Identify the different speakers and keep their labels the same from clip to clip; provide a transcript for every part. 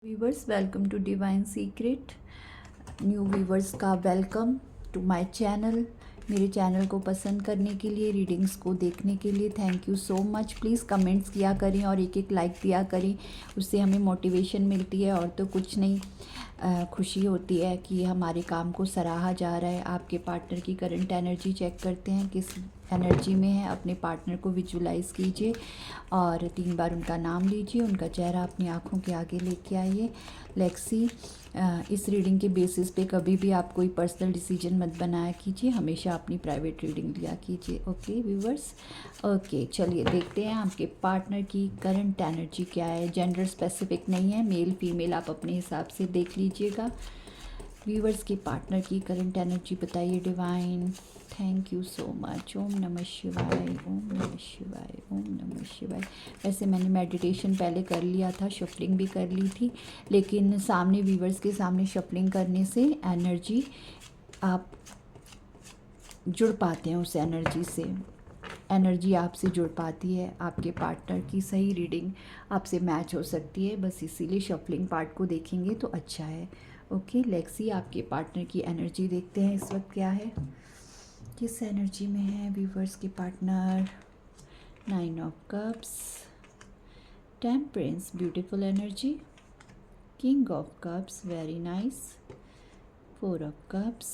Speaker 1: Viewers, welcome to divine secret. New viewers का welcome to my channel. मेरे channel को पसंद करने के लिए, रीडिंग्स को देखने के लिए thank you so much. Please comments किया करें और एक एक लाइक दिया करें, उससे हमें मोटिवेशन मिलती है और तो कुछ नहीं। खुशी होती है कि हमारे काम को सराहा जा रहा है। आपके पार्टनर की करंट एनर्जी चेक करते हैं, किस एनर्जी में है। अपने पार्टनर को विजुलाइज कीजिए और 3 बार उनका नाम लीजिए, उनका चेहरा अपनी आँखों के आगे लेके आइए। लेट्स सी, इस रीडिंग के बेसिस पे कभी भी आप कोई पर्सनल डिसीजन मत बनाया कीजिए, हमेशा अपनी प्राइवेट रीडिंग लिया कीजिए। ओके व्यूवर्स, ओके चलिए देखते हैं आपके पार्टनर की करंट एनर्जी क्या है। जेंडर स्पेसिफिक नहीं है, मेल फीमेल आप अपने हिसाब से देख लीजिएगा। व्यूवर्स के पार्टनर की करंट एनर्जी बताइए divine. Thank you so much. ओम नमः शिवाय, ओम नमः शिवाय, ओम नमः शिवाय। वैसे मैंने मेडिटेशन पहले कर लिया था, शफलिंग भी कर ली थी, लेकिन सामने व्यूवर्स के सामने शफलिंग करने से एनर्जी आप जुड़ पाते हैं, उस एनर्जी से एनर्जी आपसे जुड़ पाती है। आपके पार्टनर की सही रीडिंग आपसे मैच हो सकती है, बस इसीलिए शफलिंग पार्ट को देखेंगे तो अच्छा है। ओके लेट्स सी, आपके पार्टनर की एनर्जी देखते हैं इस वक्त क्या है, किस एनर्जी में है व्यूवर्स के partner. 9 of cups, temperance beautiful energy, king of cups very nice, 4 of cups,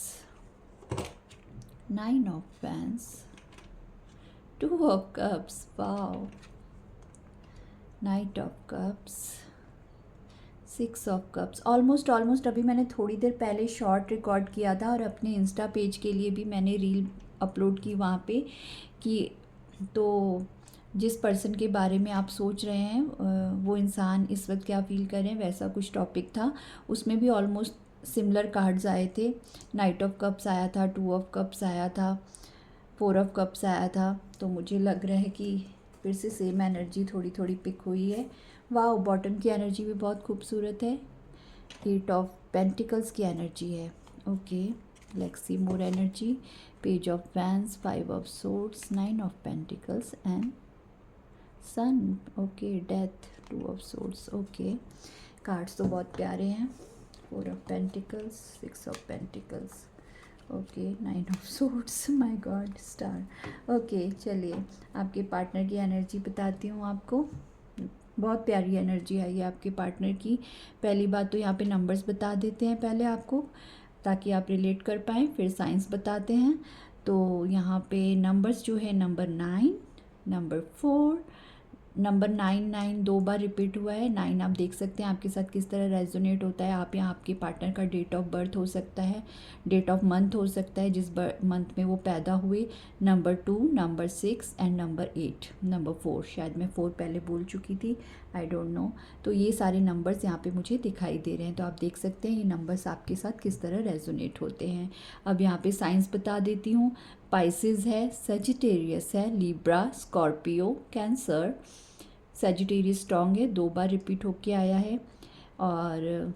Speaker 1: 9 of fans, 2 of cups, wow, night of cups, 6 of cups. Almost अभी मैंने थोड़ी देर पहले शॉर्ट रिकॉर्ड किया था और अपने इंस्टा पेज के लिए भी मैंने रील अपलोड की वहाँ पे कि तो जिस पर्सन के बारे में आप सोच रहे हैं वो इंसान इस वक्त क्या फील कर रहे हैं, वैसा कुछ टॉपिक था। उसमें भी ऑलमोस्ट सिमिलर कार्ड्स आए थे। नाइट ऑफ कप्स आया था, 2 ऑफ कप्स आया था, 4 ऑफ कप्स आया था। तो मुझे लग रहा है कि फिर से सेम एनर्जी थोड़ी थोड़ी पिक हुई है। वाह, बॉटम की एनर्जी भी बहुत खूबसूरत है। 8 ऑफ पेंटिकल्स की एनर्जी है। Okay let's see more energy. Page of wands, 5 of swords, 9 of pentacles and sun. Okay death, 2 of swords. Okay cards तो बहुत प्यारे हैं। 4 of pentacles, 6 of pentacles, okay 9 of swords, my god, star. Okay चलिए आपके partner की energy बताती हूँ आपको। बहुत प्यारी एनर्जी आई है आपके पार्टनर की। पहली बात तो यहाँ पे नंबर्स बता देते हैं पहले आपको, ताकि आप रिलेट कर पाएँ, फिर साइंस बताते हैं। तो यहाँ पे नंबर्स जो है, नंबर 9, नंबर 4, नंबर 9 2 बार रिपीट हुआ है। 9 आप देख सकते हैं आपके साथ किस तरह रेजोनेट होता है। आप यहाँ आपके पार्टनर का डेट ऑफ बर्थ हो सकता है, डेट ऑफ मंथ हो सकता है जिस मंथ में वो पैदा हुए। Number 2, number 6 and number 8, number 4, शायद मैं 4 पहले बोल चुकी थी, आई डोंट नो। तो ये सारे नंबर्स यहाँ पे मुझे दिखाई दे रहे हैं, तो आप देख सकते हैं ये नंबर्स आपके साथ किस तरह रेजोनेट होते हैं। अब यहाँ पे साइंस बता देती हूँ। पाइसिस है, सजिटेरियस है, Libra, Scorpio, cancer. Sagittarius strong है, 2 बार रिपीट होके आया है। और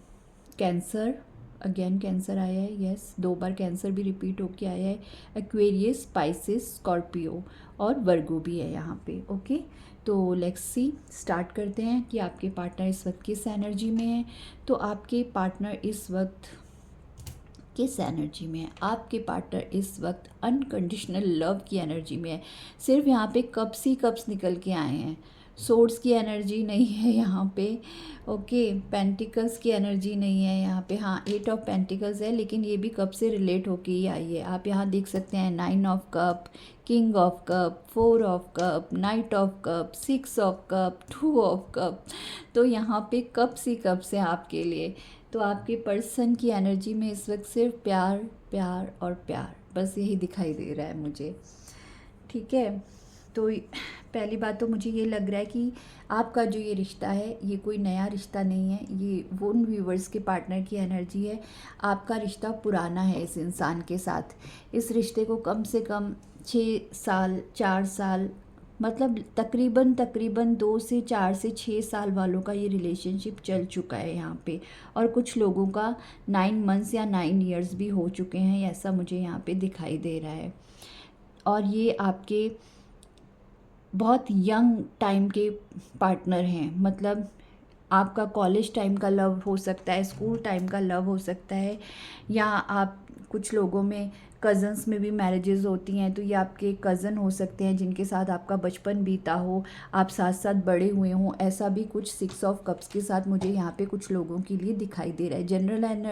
Speaker 1: कैंसर, अगेन कैंसर आया है, यस 2 बार कैंसर भी रिपीट होके आया है। एक्वेरियस, स्पाइसिस, स्कॉर्पियो और वर्गो भी है यहाँ पे। ओके तो लेट्स सी, स्टार्ट करते हैं कि आपके पार्टनर इस वक्त किस एनर्जी में है। तो आपके पार्टनर इस वक्त किस एनर्जी में है? आपके पार्टनर इस वक्त अनकंडीशनल लव की एनर्जी में है। सिर्फ यहाँ पे कप्स ही कप्स निकल के आए हैं, सोर्ड्स की एनर्जी नहीं है यहाँ पे। ओके पेंटिकल्स की एनर्जी नहीं है यहाँ पे। हाँ 8 ऑफ पेंटिकल्स है, लेकिन ये भी कप से रिलेट होके ही आई है। आप यहाँ देख सकते हैं 9 of cup, king of cup, 4 of cup, night of cup, 6 of cup, 2 of cup. तो यहाँ पे कप्स ही कप्स हैं आपके लिए। तो आपके पर्सन की एनर्जी में इस वक्त सिर्फ प्यार प्यार और प्यार, बस यही दिखाई दे रहा है मुझे। ठीक है, तो पहली बात तो मुझे ये लग रहा है कि आपका जो ये रिश्ता है ये कोई नया रिश्ता नहीं है, ये वो व्यूवर्स के पार्टनर की एनर्जी है। आपका रिश्ता पुराना है इस इंसान के साथ। इस रिश्ते को कम से कम 6 साल, 4 साल, मतलब तकरीबन 2 से 4 से 6 साल वालों का ये रिलेशनशिप चल चुका है यहाँ पे। और कुछ लोगों का 9 मंथ्स या 9 ईयर्स भी हो चुके हैं, ऐसा मुझे यहाँ पे दिखाई दे रहा है। और ये आपके बहुत यंग टाइम के पार्टनर हैं, मतलब आपका कॉलेज टाइम का लव हो सकता है, स्कूल टाइम का लव हो सकता है, या आप कुछ लोगों में कज़न्स में भी मैरिजेस होती हैं, तो ये आपके कज़न हो सकते हैं जिनके साथ आपका बचपन बीता हो, आप साथ साथ बड़े हुए हों। ऐसा भी कुछ 6 ऑफ कप्स के साथ मुझे यहाँ पे कुछ लोगों के लिए दिखाई दे रहा है। जनरल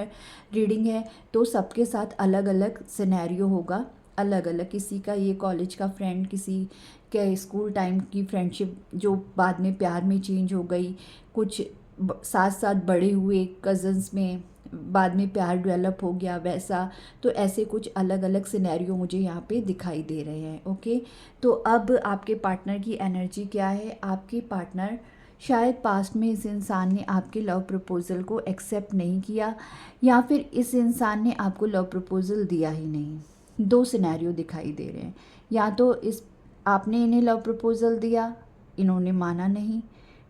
Speaker 1: रीडिंग है तो सबके साथ अलग अलग सिनेरियो होगा, अलग अलग। किसी का ये कॉलेज का फ्रेंड, किसी के स्कूल टाइम की फ्रेंडशिप जो बाद में प्यार में चेंज हो गई, कुछ साथ साथ बड़े हुए कज़न्स में बाद में प्यार डेवलप हो गया वैसा। तो ऐसे कुछ अलग अलग सिनेरियो मुझे यहाँ पे दिखाई दे रहे हैं। ओके, तो अब आपके पार्टनर की एनर्जी क्या है? आपके पार्टनर शायद पास्ट में इस इंसान ने आपके लव प्रपोज़ल को एक्सेप्ट नहीं किया, या फिर इस इंसान ने आपको लव प्रपोज़ल दिया ही नहीं। दो सिनेरियो दिखाई दे रहे हैं, या तो इस आपने इन्हें लव प्रपोज़ल दिया, इन्होंने माना नहीं,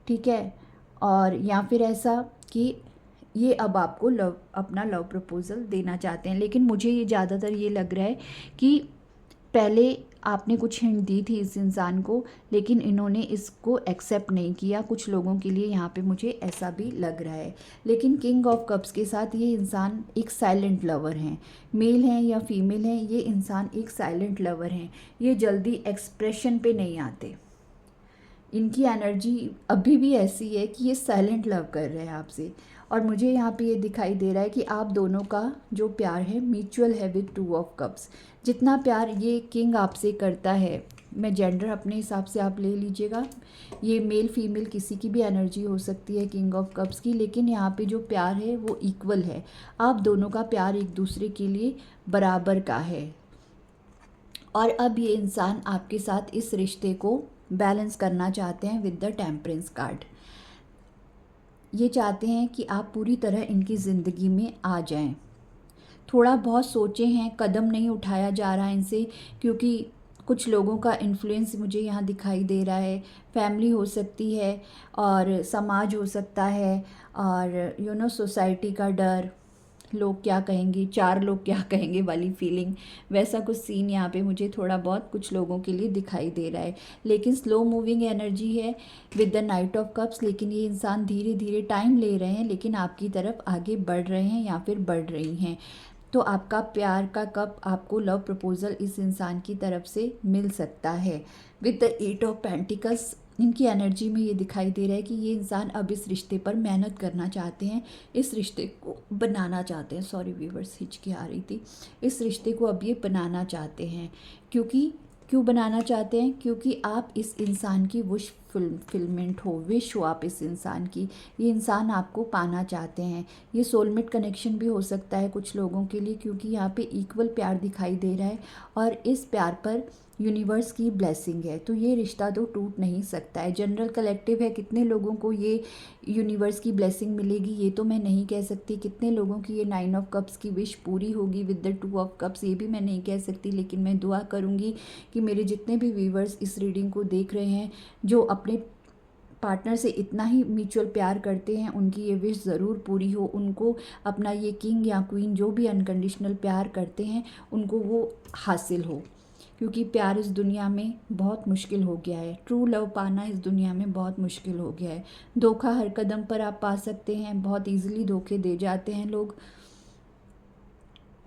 Speaker 1: ठीक है, और या फिर ऐसा कि ये अब आपको अपना लव प्रपोज़ल देना चाहते हैं। लेकिन मुझे ये ज़्यादातर ये लग रहा है कि पहले आपने कुछ हिंट दी थी इस इंसान को, लेकिन इन्होंने इसको एक्सेप्ट नहीं किया। कुछ लोगों के लिए यहाँ पे मुझे ऐसा भी लग रहा है। लेकिन किंग ऑफ कप्स के साथ ये इंसान एक साइलेंट लवर हैं, मेल हैं या फीमेल हैं, ये इंसान एक साइलेंट लवर हैं। ये जल्दी एक्सप्रेशन पे नहीं आते, इनकी एनर्जी अभी भी ऐसी है कि ये साइलेंट लव कर रहे हैं आपसे। और मुझे यहाँ पे ये दिखाई दे रहा है कि आप दोनों का जो प्यार है म्यूचुअल है विद 2 ऑफ कप्स। जितना प्यार ये किंग आपसे करता है, मैं जेंडर अपने हिसाब से आप ले लीजिएगा, ये मेल फीमेल किसी की भी एनर्जी हो सकती है किंग ऑफ कप्स की, लेकिन यहाँ पे जो प्यार है वो इक्वल है। आप दोनों का प्यार एक दूसरे के लिए बराबर का है। और अब ये इंसान आपके साथ इस रिश्ते को बैलेंस करना चाहते हैं विद द टेम्परेंस कार्ड। ये चाहते हैं कि आप पूरी तरह इनकी ज़िंदगी में आ जाएं। थोड़ा बहुत सोचे हैं, कदम नहीं उठाया जा रहा है इनसे, क्योंकि कुछ लोगों का इन्फ्लुएंस मुझे यहाँ दिखाई दे रहा है। फैमिली हो सकती है, और समाज हो सकता है, और सोसाइटी का डर, लोग क्या कहेंगे, 4 लोग क्या कहेंगे वाली फीलिंग, वैसा कुछ सीन यहाँ पे मुझे थोड़ा बहुत कुछ लोगों के लिए दिखाई दे रहा है। लेकिन स्लो मूविंग एनर्जी है with the night of cups. लेकिन ये इंसान धीरे धीरे टाइम ले रहे हैं, लेकिन आपकी तरफ आगे बढ़ रहे हैं या फिर बढ़ रही हैं। तो आपका प्यार का कप, आपको लव प्रपोज़ल इस इंसान की तरफ से मिल सकता है विद द 8 ऑफ पेंटिकल्स। इनकी एनर्जी में ये दिखाई दे रहा है कि ये इंसान अब इस रिश्ते पर मेहनत करना चाहते हैं, इस रिश्ते को बनाना चाहते हैं। सॉरी व्यूअर्स, हिचकी आ रही थी। इस रिश्ते को अब ये बनाना चाहते हैं, क्यों बनाना चाहते हैं? क्योंकि आप इस इंसान की विश फुलफिलमेंट हो, विश हो आप इस इंसान की। ये इंसान आपको पाना चाहते हैं। ये सोलमेट कनेक्शन भी हो सकता है कुछ लोगों के लिए, क्योंकि यहाँ पे इक्वल प्यार दिखाई दे रहा है, और इस प्यार पर यूनिवर्स की ब्लेसिंग है। तो ये रिश्ता तो टूट नहीं सकता है। जनरल कलेक्टिव है, कितने लोगों को ये यूनिवर्स की ब्लेसिंग मिलेगी ये तो मैं नहीं कह सकती। कितने लोगों की ये 9 ऑफ कप्स की विश पूरी होगी विद द 2 ऑफ कप्स, ये भी मैं नहीं कह सकती। लेकिन मैं दुआ करूँगी कि मेरे जितने भी व्यूवर्स इस रीडिंग को देख रहे हैं, जो अपने पार्टनर से इतना ही म्यूचुअल प्यार करते हैं, उनकी ये विश ज़रूर पूरी हो। उनको अपना ये किंग या क्वीन जो भी अनकंडीशनल प्यार करते हैं, उनको वो हासिल हो। क्योंकि प्यार इस दुनिया में बहुत मुश्किल हो गया है, ट्रू लव पाना इस दुनिया में बहुत मुश्किल हो गया है। धोखा हर कदम पर आप पा सकते हैं, बहुत ईजिली धोखे दे जाते हैं लोग,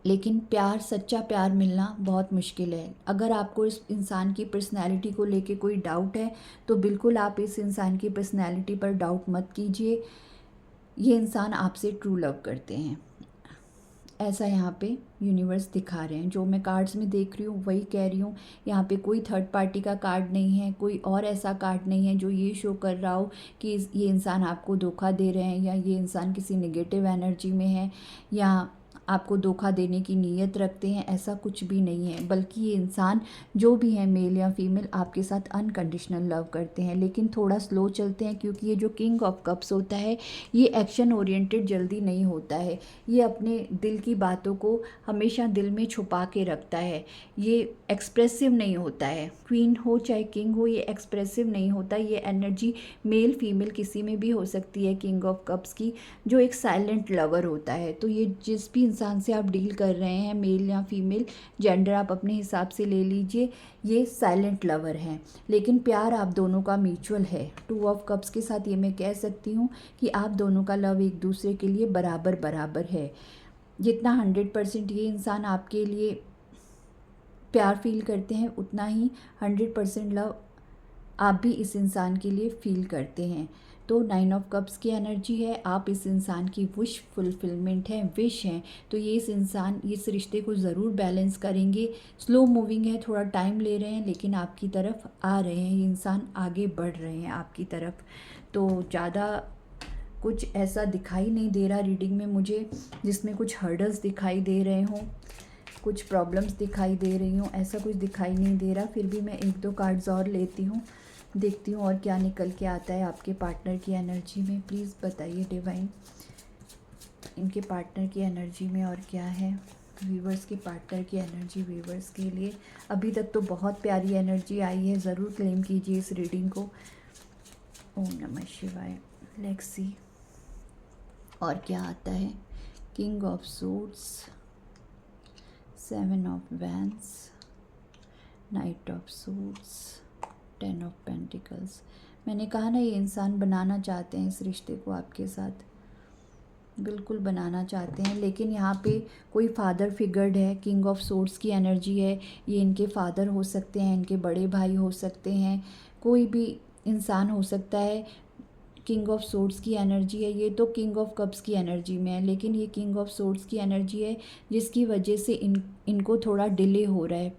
Speaker 1: लेकिन प्यार, सच्चा प्यार मिलना बहुत मुश्किल है। अगर आपको इस इंसान की पर्सनैलिटी को लेके कोई डाउट है, तो बिल्कुल आप इस इंसान की पर्सनैलिटी पर डाउट मत कीजिए। ये इंसान आपसे ट्रू लव करते हैं, ऐसा यहाँ पे यूनिवर्स दिखा रहे हैं। जो मैं कार्ड्स में देख रही हूँ वही कह रही हूँ। यहाँ पे कोई थर्ड पार्टी का कार्ड नहीं है, कोई और ऐसा कार्ड नहीं है जो ये शो कर रहा हो कि ये इंसान आपको धोखा दे रहे हैं, या ये इंसान किसी नेगेटिव एनर्जी में है, या आपको धोखा देने की नीयत रखते हैं। ऐसा कुछ भी नहीं है, बल्कि ये इंसान जो भी है, मेल या फीमेल, आपके साथ अनकंडीशनल लव करते हैं। लेकिन थोड़ा स्लो चलते हैं, क्योंकि ये जो किंग ऑफ कप्स होता है, ये एक्शन ओरिएंटेड जल्दी नहीं होता है। ये अपने दिल की बातों को हमेशा दिल में छुपा के रखता है। ये एक्सप्रेसिव नहीं होता है, क्वीन हो चाहे किंग हो, ये एक्सप्रेसिव नहीं होता। ये एनर्जी मेल फीमेल किसी में भी हो सकती है किंग ऑफ कप्स की, जो एक साइलेंट लवर होता है। तो ये जिस भी इंसान से आप डील कर रहे हैं, मेल या फीमेल, जेंडर आप अपने हिसाब से ले लीजिए, ये साइलेंट लवर हैं, लेकिन प्यार आप दोनों का म्यूचुअल है। 2 ऑफ कप्स के साथ ये मैं कह सकती हूँ कि आप दोनों का लव एक दूसरे के लिए बराबर बराबर है। जितना 100% ये इंसान आपके लिए प्यार फील करते हैं, उतना ही 100% लव आप भी इस इंसान के लिए फील करते हैं। तो 9 ऑफ कप्स की एनर्जी है, आप इस इंसान की विश फुलफिलमेंट है, विश हैं, तो ये इस रिश्ते को ज़रूर बैलेंस करेंगे। स्लो मूविंग है, थोड़ा टाइम ले रहे हैं, लेकिन आपकी तरफ आ रहे हैं, ये इंसान आगे बढ़ रहे हैं आपकी तरफ। तो ज़्यादा कुछ ऐसा दिखाई नहीं दे रहा रीडिंग में मुझे जिसमें कुछ हर्डल्स दिखाई दे रहे हों, कुछ प्रॉब्लम्स दिखाई दे रही हूँ, ऐसा कुछ दिखाई नहीं दे रहा। फिर भी मैं 1-2 कार्ड्स और लेती हूँ, देखती हूँ और क्या निकल के आता है आपके पार्टनर की एनर्जी में। प्लीज़ बताइए डिवाइन, इनके पार्टनर की एनर्जी में और क्या है। व्यूवर्स के पार्टनर की एनर्जी व्यूवर्स के लिए अभी तक तो बहुत प्यारी एनर्जी आई है, ज़रूर क्लेम कीजिए इस रीडिंग को। ओम नमः शिवाय। लेट्स सी और क्या आता है। King of suits, 7 of vents, night of suits, 10 of pentacles. मैंने कहा ना, ये इंसान बनाना चाहते हैं इस रिश्ते को आपके साथ, बिल्कुल बनाना चाहते हैं, लेकिन यहाँ पे कोई फादर फिगर्ड है। किंग ऑफ सोर्ड्स की एनर्जी है, ये इनके फादर हो सकते हैं, इनके बड़े भाई हो सकते हैं, कोई भी इंसान हो सकता है। किंग ऑफ सोर्ड्स की एनर्जी है, ये तो किंग ऑफ कप्स की एनर्जी में है, लेकिन ये किंग ऑफ सोर्ड्स की एनर्जी है जिसकी वजह से इनको थोड़ा डिले हो रहा है।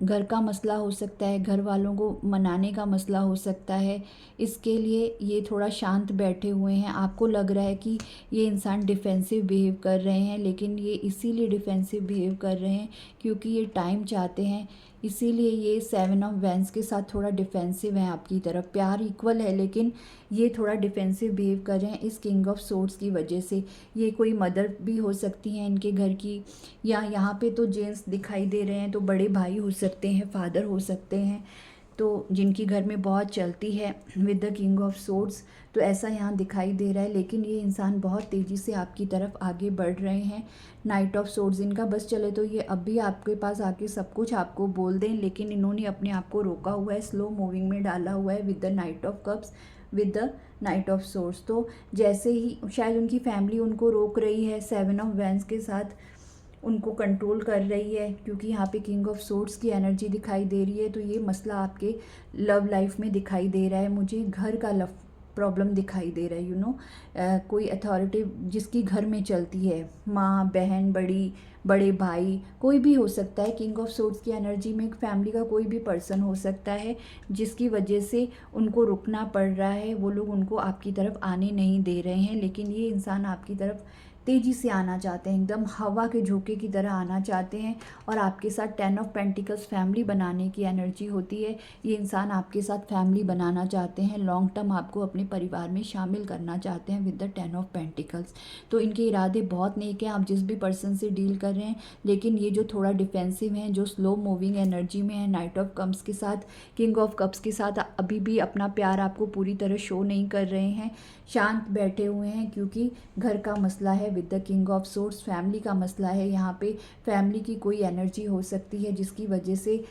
Speaker 1: घर का मसला हो सकता है, घर वालों को मनाने का मसला हो सकता है, इसके लिए ये थोड़ा शांत बैठे हुए हैं। आपको लग रहा है कि ये इंसान डिफेंसिव बिहेव कर रहे हैं, लेकिन ये इसीलिए डिफेंसिव बिहेव कर रहे हैं क्योंकि ये टाइम चाहते हैं, इसीलिए ये 7 ऑफ वैंस के साथ थोड़ा डिफेंसिव हैं आपकी तरफ। प्यार इक्वल है, लेकिन ये थोड़ा डिफेंसिव बिहेव कर रहे हैं इस किंग ऑफ सोर्ड्स की वजह से। ये कोई मदर भी हो सकती हैं इनके घर की, या यहाँ पे तो जेंट्स दिखाई दे रहे हैं, तो बड़े भाई हो सकते हैं, फादर हो सकते हैं, तो जिनकी घर में बहुत चलती है with the king of swords, तो ऐसा यहाँ दिखाई दे रहा है। लेकिन ये इंसान बहुत तेज़ी से आपकी तरफ आगे बढ़ रहे हैं। नाइट ऑफ सोर्ड्स इनका बस चले तो ये अब भी आपके पास आके सब कुछ आपको बोल दें, लेकिन इन्होंने अपने आप को रोका हुआ है, स्लो मूविंग में डाला हुआ है with the night of cups, with the night of swords. तो जैसे ही शायद उनकी फैमिली उनको रोक रही है, 7 ऑफ वैंस के साथ उनको कंट्रोल कर रही है, क्योंकि यहाँ पे किंग ऑफ सोर्ड्स की एनर्जी दिखाई दे रही है। तो ये मसला आपके लव लाइफ में दिखाई दे रहा है मुझे, घर का लव प्रॉब्लम दिखाई दे रहा है। कोई अथॉरिटी जिसकी घर में चलती है, माँ, बहन, बड़े भाई, कोई भी हो सकता है। किंग ऑफ सोर्ड्स की एनर्जी में एक फैमिली का कोई भी पर्सन हो सकता है जिसकी वजह से उनको रुकना पड़ रहा है, वो लोग उनको आपकी तरफ आने नहीं दे रहे हैं, लेकिन ये इंसान आपकी तरफ तेज़ी से आना चाहते हैं, एकदम हवा के झोंके की तरह आना चाहते हैं। और आपके साथ 10 ऑफ पेंटिकल्स फैमिली बनाने की एनर्जी होती है। ये इंसान आपके साथ फैमिली बनाना चाहते हैं, लॉन्ग टर्म आपको अपने परिवार में शामिल करना चाहते हैं विद द 10 ऑफ पेंटिकल्स। तो इनके इरादे बहुत नेक हैं, आप जिस भी पर्सन से डील कर रहे हैं, लेकिन ये जो थोड़ा डिफेंसिव हैं, जो स्लो मूविंग एनर्जी में है, नाइट ऑफ कप्स के साथ, किंग ऑफ कप्स के साथ, अभी भी अपना प्यार आपको पूरी तरह शो नहीं कर रहे हैं, शांत बैठे हुए हैं, क्योंकि घर का मसला है with the king of swords, family का मसला है। यहाँ पे फैमिली की कोई एनर्जी हो सकती है जिसकी वजह से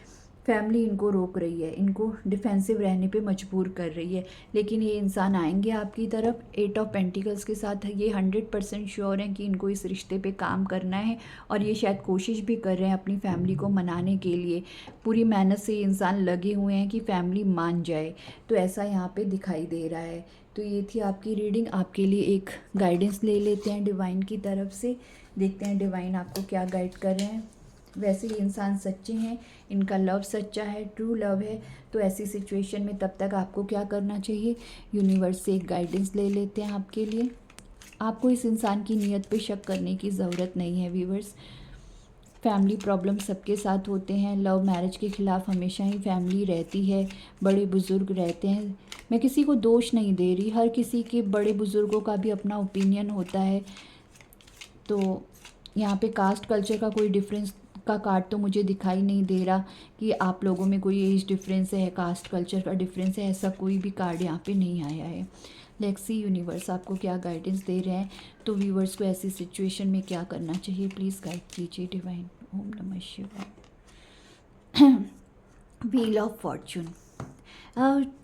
Speaker 1: फैमिली इनको रोक रही है, इनको डिफेंसिव रहने पे मजबूर कर रही है, लेकिन ये इंसान आएंगे आपकी तरफ। 8 ऑफ पेंटिकल्स के साथ ये 100% श्योर हैं कि इनको इस रिश्ते पे काम करना है, और ये शायद कोशिश भी कर रहे हैं अपनी फैमिली को मनाने के लिए। पूरी मेहनत से ये इंसान लगे हुए हैं कि फैमिली मान जाए, तो ऐसा यहाँ पे दिखाई दे रहा है। तो ये थी आपकी रीडिंग, आपके लिए एक गाइडेंस ले लेते हैं डिवाइन की तरफ से, देखते हैं डिवाइन आपको क्या गाइड कर रहे हैं। वैसे ये इंसान सच्चे हैं, इनका लव सच्चा है, ट्रू लव है, तो ऐसी सिचुएशन में तब तक आपको क्या करना चाहिए, यूनिवर्स से एक गाइडेंस ले लेते हैं आपके लिए। आपको इस इंसान की नीयत पे शक करने की ज़रूरत नहीं है व्यूवर्स। फैमिली प्रॉब्लम सबके साथ होते हैं, लव मैरिज के ख़िलाफ़ हमेशा ही फैमिली रहती है, बड़े बुज़ुर्ग रहते हैं। मैं किसी को दोष नहीं दे रही, हर किसी के बड़े बुज़ुर्गों का भी अपना ओपिनियन होता है। तो यहाँ पे कास्ट कल्चर का कोई डिफरेंस का कार्ड तो मुझे दिखाई नहीं दे रहा कि आप लोगों में कोई एज डिफरेंस है, कास्ट कल्चर का डिफरेंस है, ऐसा कोई भी कार्ड यहाँ पे नहीं आया है। लेट्स सी यूनिवर्स आपको क्या गाइडेंस दे रहे हैं, तो व्यूवर्स को ऐसी सिचुएशन में क्या करना चाहिए, प्लीज़ गाइड कीजिए डिवाइन। ओम नमः शिवाय। Wheel of Fortune.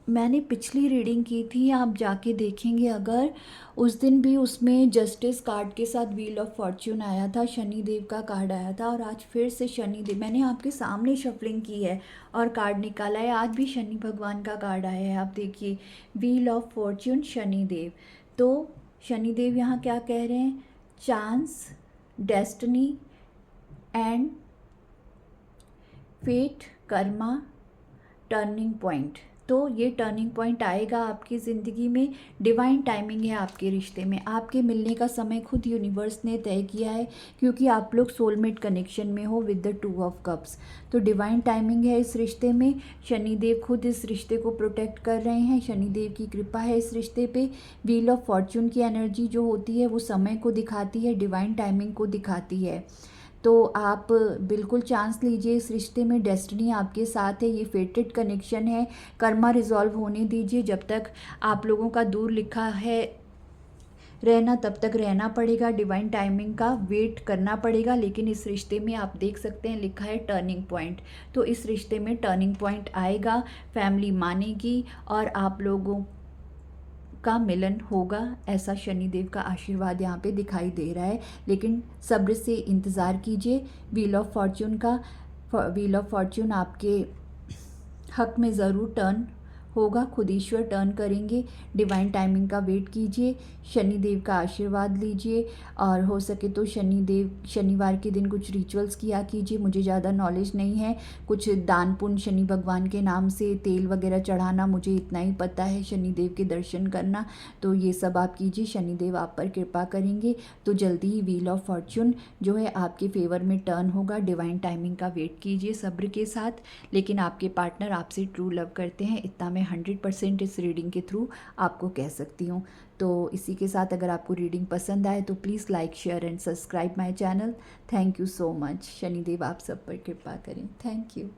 Speaker 1: मैंने पिछली रीडिंग की थी, आप जाके देखेंगे अगर, उस दिन भी उसमें जस्टिस कार्ड के साथ व्हील ऑफ फॉर्चून आया था, शनि देव का कार्ड आया था, और आज फिर से शनि देव, मैंने आपके सामने शफलिंग की है और कार्ड निकाला है, आज भी शनि भगवान का कार्ड आया है। आप देखिए wheel of fortune Shani Dev. तो शनि देव यहाँ क्या कह रहे हैं, chance, destiny and fate, karma, turning point. तो ये टर्निंग पॉइंट आएगा आपकी ज़िंदगी में, डिवाइन टाइमिंग है आपके रिश्ते में, आपके मिलने का समय खुद यूनिवर्स ने तय किया है, क्योंकि आप लोग सोलमेट कनेक्शन में हो विद द 2 ऑफ कप्स। तो डिवाइन टाइमिंग है इस रिश्ते में, शनिदेव खुद इस रिश्ते को प्रोटेक्ट कर रहे हैं, शनिदेव की कृपा है इस रिश्ते पे। व्हील ऑफ फॉर्चून की एनर्जी जो होती है वो समय को दिखाती है, डिवाइन टाइमिंग को दिखाती है। तो आप बिल्कुल चांस लीजिए इस रिश्ते में, डेस्टिनी आपके साथ है, ये फेटेड कनेक्शन है। कर्मा रिजॉल्व होने दीजिए, जब तक आप लोगों का दूर लिखा है रहना तब तक रहना पड़ेगा, डिवाइन टाइमिंग का वेट करना पड़ेगा। लेकिन इस रिश्ते में आप देख सकते हैं लिखा है टर्निंग पॉइंट, तो इस रिश्ते में टर्निंग पॉइंट आएगा, फैमिली मानेगी और आप लोगों का मिलन होगा, ऐसा शनिदेव का आशीर्वाद यहाँ पे दिखाई दे रहा है। लेकिन सब्र से इंतज़ार कीजिए, व्हील ऑफ फॉर्चून का, व्हील ऑफ फॉर्चून आपके हक में ज़रूर टर्न होगा, खुद ईश्वर टर्न करेंगे। डिवाइन टाइमिंग का वेट कीजिए, शनिदेव का आशीर्वाद लीजिए, और हो सके तो शनिवार के दिन कुछ रिचुअल्स किया कीजिए। मुझे ज़्यादा नॉलेज नहीं है, कुछ दान पुण्य शनि भगवान के नाम से तेल वगैरह चढ़ाना, मुझे इतना ही पता है, शनिदेव के दर्शन करना, तो ये सब आप कीजिए, शनिदेव आप पर कृपा करेंगे। तो जल्दी ही व्हील ऑफ फॉर्चून जो है आपके फेवर में टर्न होगा, डिवाइन टाइमिंग का वेट कीजिए सब्र के साथ। लेकिन आपके पार्टनर आपसे ट्रू लव करते हैं, इतना मैं 100% इस रीडिंग के थ्रू आपको कह सकती हूँ। तो इसी के साथ अगर आपको रीडिंग पसंद आए तो please like, share and subscribe my channel. Thank you so much. Shanidev आप सब पर कृपा करें। Thank you.